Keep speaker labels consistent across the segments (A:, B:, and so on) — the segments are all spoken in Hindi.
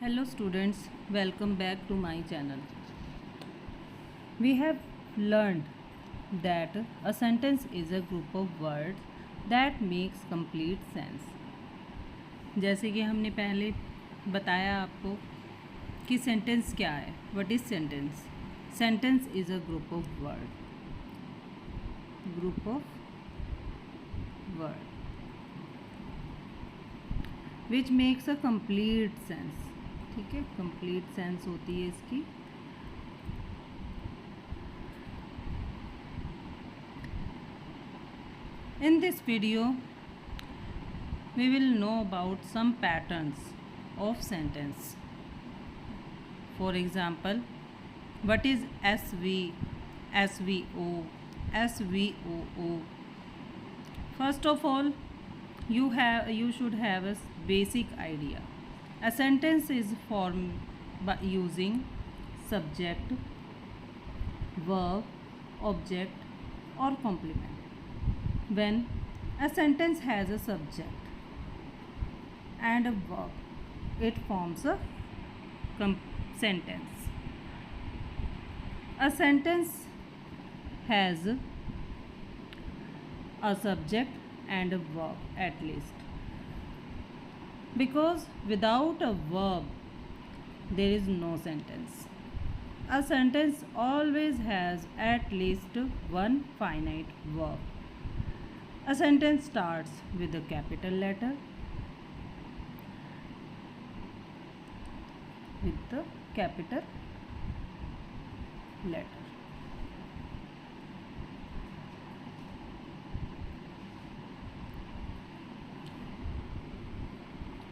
A: Hello students, welcome back to my channel. We have learned that a sentence is a group of words that makes complete sense. जैसे कि हमने पहले बताया आपको कि सेंटेंस क्या है. What is sentence? Sentence is a group of words which makes a complete sense. ठीक है, कंप्लीट सेंस होती है इसकी. In this video we will know about some patterns of sentence. For example, what is SV, SVO, SVOO. First of all, you should have a basic idea. A sentence is formed by using subject, verb, object or complement. When a sentence has a subject and a verb, it forms a sentence. A sentence has a subject and a verb at least, because without a verb there is no sentence. A sentence always has at least one finite verb. A sentence starts with a capital letter,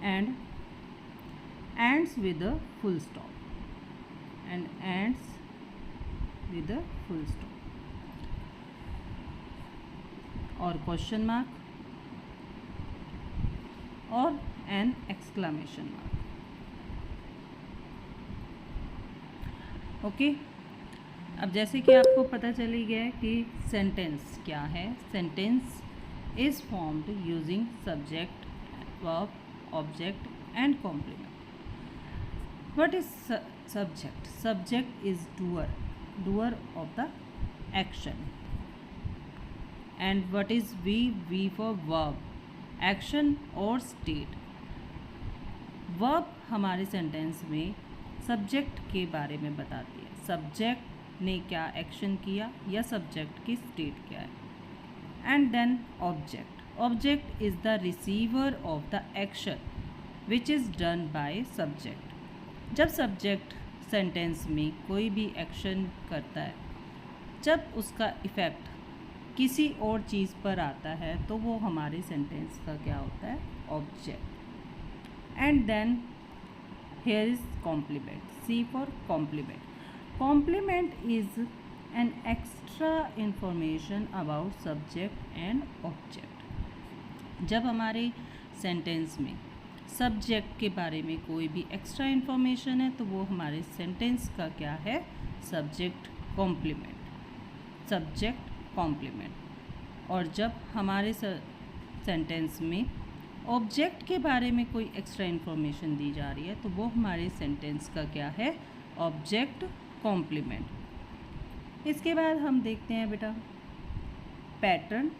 A: and ends with a full stop, or question mark or an exclamation mark. Okay, अब जैसे कि आपको पता चली गया है कि सेंटेंस क्या है. Sentence is formed using subject, verb, object and complement. What is subject? Subject is doer of the action. And what is V? V for verb, action or state. verb हमारे सेंटेंस में सब्जेक्ट के बारे में बताती है. सब्जेक्ट ने क्या एक्शन किया या सब्जेक्ट की स्टेट क्या है. And then object. Object is the receiver of the action which is done by subject. जब सब्जेक्ट सेंटेंस में कोई भी एक्शन करता है, जब उसका इफ़ेक्ट किसी और चीज़ पर आता है तो वो हमारे सेंटेंस का क्या होता है, object. And then here is complement. C for complement. Complement is an extra information about subject and object. जब हमारे सेंटेंस में सब्जेक्ट के बारे में कोई भी एक्स्ट्रा इन्फॉर्मेशन है तो वो हमारे सेंटेंस का क्या है, सब्जेक्ट कॉम्प्लीमेंट. और जब हमारे सेंटेंस में ऑब्जेक्ट के बारे में कोई एक्स्ट्रा इन्फॉर्मेशन दी जा रही है तो वो हमारे सेंटेंस का क्या है, ऑब्जेक्ट कॉम्प्लीमेंट. इसके बाद हम देखते हैं बेटा pattern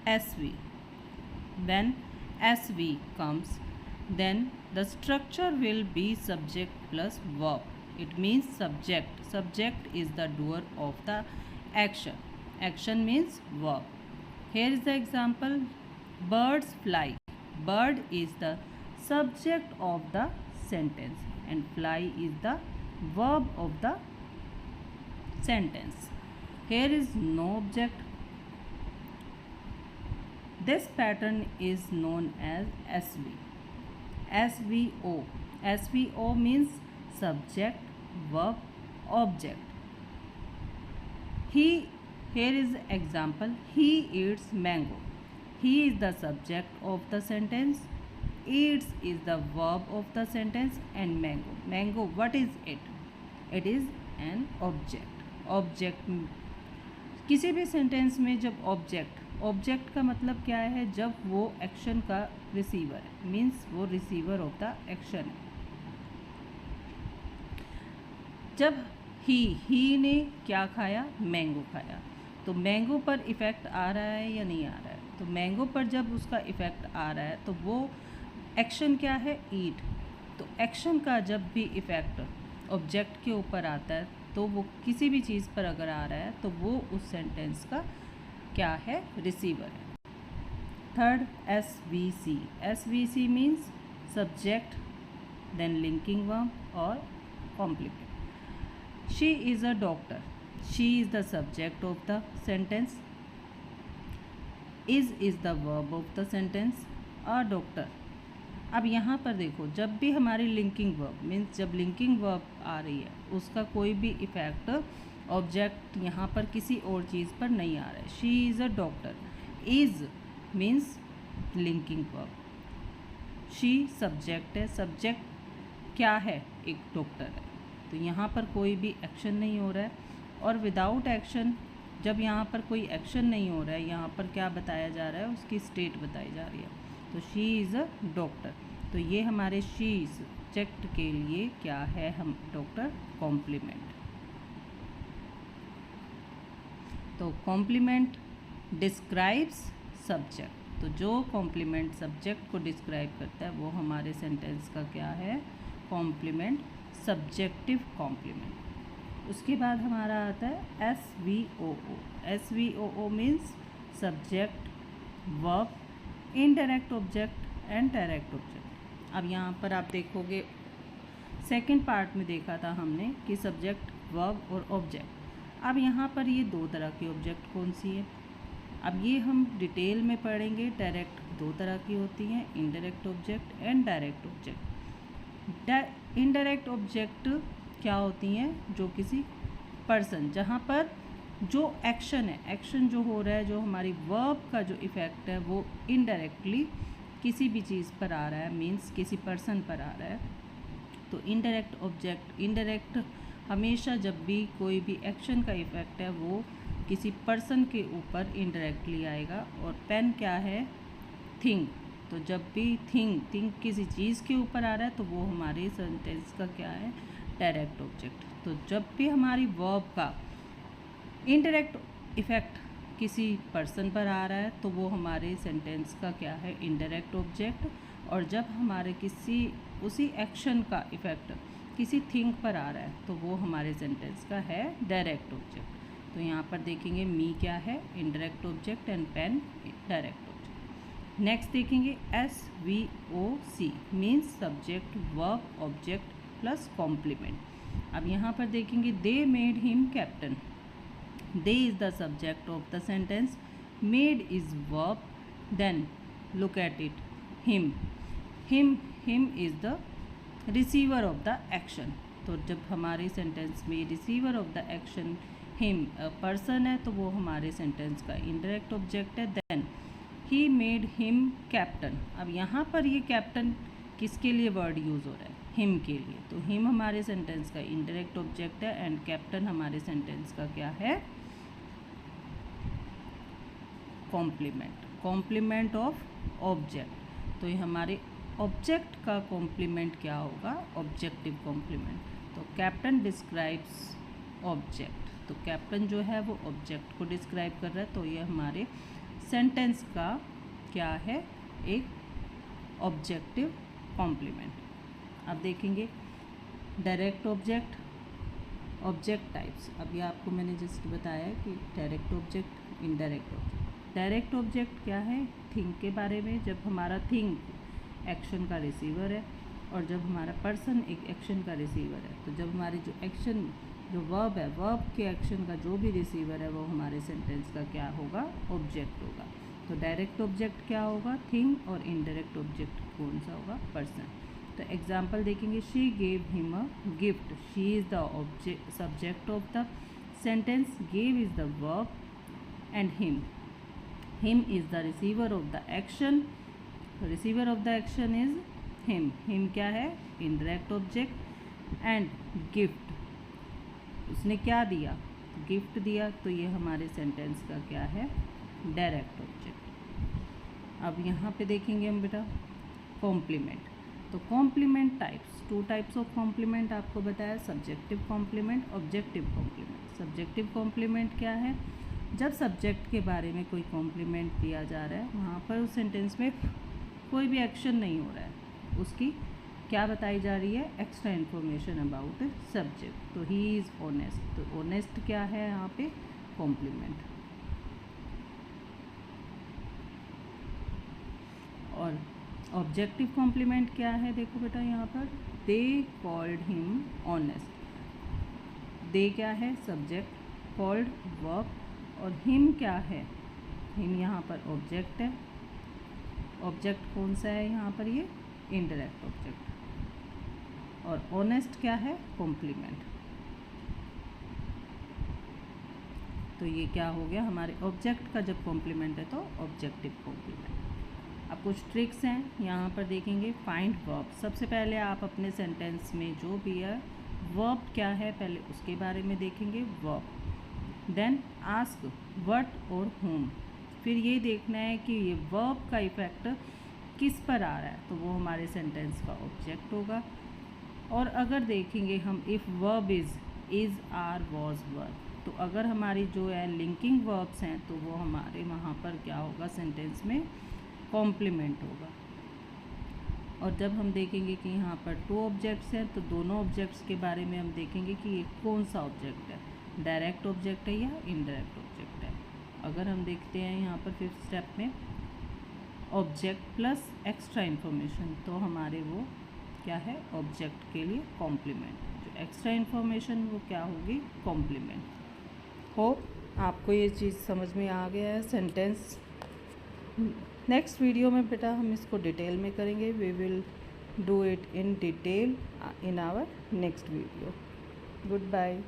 A: SV. When SV comes, then the structure will be subject plus verb. It means subject. Subject is the doer of the action. Action means verb. Here is the example. Birds fly. Bird is the subject of the sentence and fly is the verb of the sentence. Here is no object. This pattern is known as SV. SVO. SVO means subject, verb, object. Here is example. He eats mango. He is the subject of the sentence. Eats is the verb of the sentence and mango. Mango, what is it? It is an object. Object. किसी भी सेंटेंस में जब ऑब्जेक्ट का मतलब क्या है, जब वो एक्शन का रिसीवर है, मीन्स वो रिसीवर ऑफ द एक्शन है. जब ही ने क्या खाया, मैंगो खाया, तो मैंगो पर इफ़ेक्ट आ रहा है या नहीं आ रहा है? तो मैंगो पर जब उसका इफ़ेक्ट आ रहा है तो वो एक्शन क्या है, ईट। तो एक्शन का जब भी इफ़ेक्ट ऑब्जेक्ट के ऊपर आता है तो वो किसी भी चीज़ पर अगर आ रहा है तो वो उस सेंटेंस का क्या है, रिसीवर है। Third, SVC। SVC means subject then linking verb और complement. She is a doctor. She is the subject of the sentence. Is the verb of the sentence. A doctor. अब यहाँ पर देखो, जब भी हमारी लिंकिंग वर्ब मीन्स जब लिंकिंग वर्ब आ रही है उसका कोई भी इफ़ेक्ट ऑब्जेक्ट यहाँ पर किसी और चीज़ पर नहीं आ रहा है। She is a doctor. Is means linking verb, she subject है, सब्जेक्ट क्या है, एक डॉक्टर है। तो यहाँ पर कोई भी एक्शन नहीं हो रहा है, और विदाउट एक्शन, जब यहाँ पर कोई एक्शन नहीं हो रहा है, यहाँ पर क्या बताया जा रहा है, उसकी स्टेट बताई जा रही है। तो शी इज़ अ डॉक्टर, तो ये हमारे शी सब्जेक्ट के लिए क्या है, हम डॉक्टर कॉम्प्लीमेंट। तो कॉम्प्लीमेंट डिस्क्राइब्स सब्जेक्ट, तो जो कॉम्प्लीमेंट सब्जेक्ट को डिस्क्राइब करता है वो हमारे सेंटेंस का क्या है, कॉम्प्लीमेंट, सब्जेक्टिव कॉम्प्लीमेंट। उसके बाद हमारा आता है SVOO। SVOO means subject, verb, indirect object and direct object. अब यहाँ पर आप देखोगे सेकंड पार्ट में देखा था हमने कि सब्जेक्ट, वर्ब और ऑब्जेक्ट। अब यहाँ पर ये दो तरह की ऑब्जेक्ट कौन सी है, अब ये हम डिटेल में पढ़ेंगे। डायरेक्ट दो तरह की होती हैं, indirect object and direct object. Indirect object क्या होती हैं, जो किसी पर्सन, जहाँ पर जो एक्शन है, एक्शन जो हो रहा है, जो हमारी वर्ब का जो इफ़ेक्ट है वो इनडायरेक्टली किसी भी चीज़ पर आ रहा है, मीन्स किसी पर्सन पर आ रहा है। तो इनडायरेक्ट ऑब्जेक्ट, इनडायरेक्ट हमेशा जब भी कोई भी एक्शन का इफ़ेक्ट है वो किसी पर्सन के ऊपर इनडायरेक्टली आएगा। और पेन क्या है, थिंग, तो जब भी थिंग किसी चीज़ के ऊपर आ रहा है तो वो हमारे सेंटेंस का क्या है, डायरेक्ट ऑब्जेक्ट। तो जब भी हमारी वर्ब का इनडायरेक्ट इफ़ेक्ट किसी पर्सन पर आ रहा है तो वो हमारे सेंटेंस का क्या है, इनडायरेक्ट ऑब्जेक्ट। और जब हमारे किसी उसी एक्शन का इफ़ेक्ट किसी थिंग पर आ रहा है तो वो हमारे सेंटेंस का है डायरेक्ट ऑब्जेक्ट। तो यहाँ पर देखेंगे मी क्या है, indirect object, and pen direct object. Next देखेंगे SVOC means subject, verb, object plus complement. अब यहाँ पर देखेंगे they made him captain. They is the subject of the sentence, made is verb, then look at it, him is the receiver of the action. तो जब हमारे सेंटेंस में receiver of the action him person है तो वो हमारे सेंटेंस का इनडायरेक्ट ऑब्जेक्ट है। Then he made him captain. अब यहाँ पर ये कैप्टन किसके लिए वर्ड यूज़ हो रहा है, हिम के लिए। तो हिम हमारे सेंटेंस का इनडायरेक्ट ऑब्जेक्ट है एंड कैप्टन हमारे सेंटेंस का क्या है, कॉम्प्लीमेंट ऑफ ऑब्जेक्ट। तो ये हमारे ऑब्जेक्ट का कॉम्प्लीमेंट क्या होगा, ऑब्जेक्टिव कॉम्प्लीमेंट। तो कैप्टन डिस्क्राइब्स ऑब्जेक्ट, तो कैप्टन जो है वो ऑब्जेक्ट को डिस्क्राइब कर रहा है, तो ये हमारे सेंटेंस का क्या है, एक ऑब्जेक्टिव कॉम्प्लीमेंट। अब देखेंगे डायरेक्ट ऑब्जेक्ट, ऑब्जेक्ट टाइप्स। अभी आपको मैंने जस्ट बताया कि direct object, indirect object. Direct object क्या है, थिंग के बारे में, जब हमारा थिंग एक्शन का रिसीवर है और जब हमारा पर्सन एक एक्शन का रिसीवर है, तो जब हमारी जो एक्शन, जो वर्ब है, वर्ब के एक्शन का जो भी रिसीवर है वो हमारे सेंटेंस का क्या होगा, ऑब्जेक्ट होगा। तो डायरेक्ट ऑब्जेक्ट क्या होगा, थिंग, और इनडायरेक्ट ऑब्जेक्ट कौन सा होगा, पर्सन। तो एग्जांपल देखेंगे, she gave him a gift. She is the object, subject of the sentence, gave is the verb and him is the receiver of the action. Receiver of the action is him क्या है, इनडायरेक्ट ऑब्जेक्ट, एंड गिफ्ट, उसने क्या दिया, गिफ्ट दिया, तो ये हमारे सेंटेंस का क्या है, डायरेक्ट ऑब्जेक्ट। अब यहाँ पे देखेंगे हम बेटा कॉम्प्लीमेंट। तो complement types, 2 types of complement आपको बताया, subjective complement, objective complement. Subjective complement क्या है? जब सब्जेक्ट के बारे में कोई कॉम्प्लीमेंट दिया जा रहा है, वहाँ पर उस सेंटेंस में कोई भी एक्शन नहीं हो रहा है, उसकी क्या बताई जा रही है? Extra information about subject. तो ही इज़ ऑनेस्ट, तो ऑनेस्ट क्या है यहाँ पे? कॉम्प्लीमेंट। और ऑब्जेक्टिव कॉम्प्लीमेंट क्या है? देखो बेटा यहाँ पर, दे कॉल्ड हिम ऑनेस्ट। दे क्या है? सब्जेक्ट, कॉल्ड वर्ब, और हिम क्या है? हिम यहाँ पर ऑब्जेक्ट है। ऑब्जेक्ट कौन सा है यहाँ पर? ये इनडायरेक्ट ऑब्जेक्ट। और ऑनेस्ट क्या है? कॉम्प्लीमेंट। तो ये क्या हो गया? हमारे ऑब्जेक्ट का जब कॉम्प्लीमेंट है तो ऑब्जेक्टिव कॉम्प्लीमेंट। अब कुछ ट्रिक्स हैं यहाँ पर देखेंगे। फाइंड वर्ब, सबसे पहले आप अपने सेंटेंस में जो भी है वर्ब क्या है पहले उसके बारे में देखेंगे, वर्ब। देन आस्क व्हाट और whom, फिर ये देखना है कि ये वर्ब का इफ़ेक्ट किस पर आ रहा है, तो वो हमारे सेंटेंस का ऑब्जेक्ट होगा। और अगर देखेंगे हम if verb is are was were, तो अगर हमारी जो है लिंकिंग वर्ब्स हैं तो वो हमारे वहाँ पर क्या होगा? सेंटेंस में कॉम्प्लीमेंट होगा। और जब हम देखेंगे कि यहाँ पर 2 ऑब्जेक्ट्स हैं तो दोनों ऑब्जेक्ट्स के बारे में हम देखेंगे कि ये कौन सा ऑब्जेक्ट है, डायरेक्ट ऑब्जेक्ट है या इनडायरेक्ट ऑब्जेक्ट है। अगर हम देखते हैं यहाँ पर 5th स्टेप में ऑब्जेक्ट प्लस एक्स्ट्रा इन्फॉर्मेशन, तो हमारे वो क्या है? ऑब्जेक्ट के लिए कॉम्प्लीमेंट। जो एक्स्ट्रा इन्फॉर्मेशन वो क्या होगी? कॉम्प्लीमेंट। होप आपको ये चीज़ समझ में आ गया है सेंटेंस। नेक्स्ट वीडियो में बेटा हम इसको डिटेल में करेंगे। We will do it in detail in our next video. Good bye.